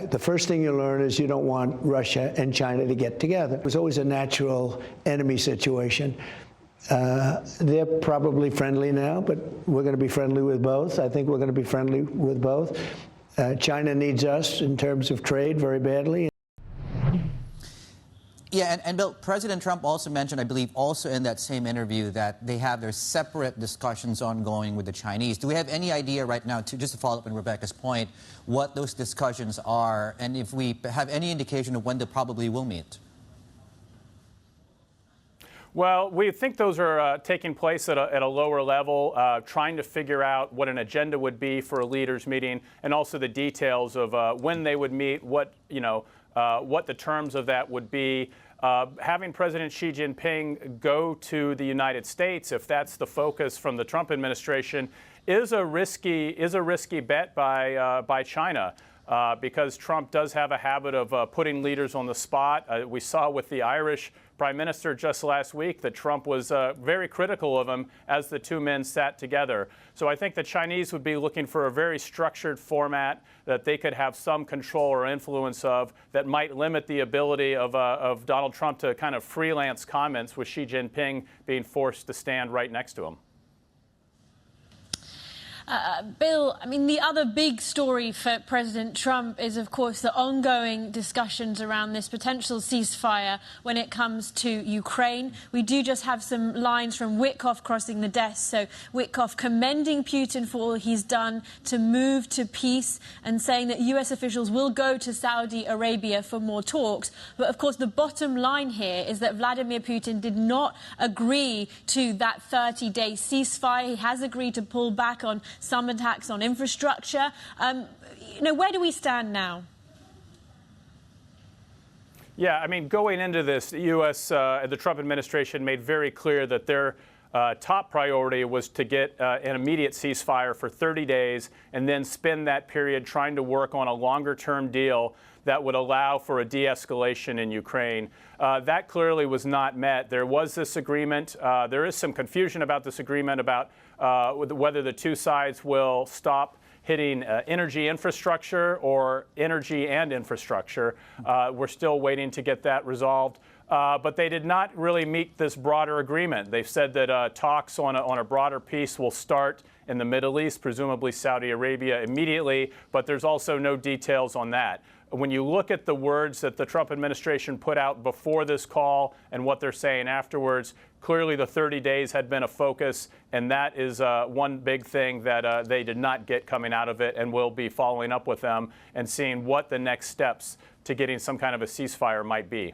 The first thing you learn is you don't want Russia and China to get together. It was always a natural enemy situation. They're probably friendly now, but we're going to be friendly with both. I think we're going to be friendly with both. China needs us in terms of trade very badly. Yeah, and Bill, President Trump also mentioned, I believe, also in that same interview that they have their separate discussions ongoing with the Chinese. Do we have any idea right now, just to follow up on Rebecca's point, what those discussions are, and if we have any indication of when they probably will meet? Well, we think those are taking place at a lower level, trying to figure out what an agenda would be for a leaders' meeting, and also the details of when they would meet, what the terms of that would be. Having President Xi Jinping go to the United States, if that's the focus from the Trump administration, is a risky bet by China. Because Trump does have a habit of putting leaders on the spot. We saw with the Irish Prime Minister just last week that Trump was very critical of him as the two men sat together. So I think the Chinese would be looking for a very structured format that they could have some control or influence of that might limit the ability of Donald Trump to kind of freelance comments with Xi Jinping being forced to stand right next to him. Bill, I mean, the other big story for President Trump is, of course, the ongoing discussions around this potential ceasefire when it comes to Ukraine. We do just have some lines from Witkoff crossing the desk. So Witkoff commending Putin for all he's done to move to peace and saying that U.S. officials will go to Saudi Arabia for more talks. But, of course, the bottom line here is that Vladimir Putin did not agree to that 30-day ceasefire. He has agreed to pull back on some attacks on infrastructure. Where do we stand now? Yeah, I mean, going into this, the U.S., the Trump administration made very clear that their top priority was to get an immediate ceasefire for 30 days and then spend that period trying to work on a longer-term deal that would allow for a de-escalation in Ukraine. That clearly was not met. There was this agreement. There is some confusion about this agreement about whether the two sides will stop hitting energy infrastructure or energy and infrastructure. We're still waiting to get that resolved. But they did not really meet this broader agreement. They've said that talks on a broader peace will start in the Middle East, presumably Saudi Arabia, immediately, but there's also no details on that. When you look at the words that the Trump administration put out before this call and what they're saying afterwards, clearly the 30 days had been a focus, and that is one big thing that they did not get coming out of it, and we'll be following up with them and seeing what the next steps to getting some kind of a ceasefire might be.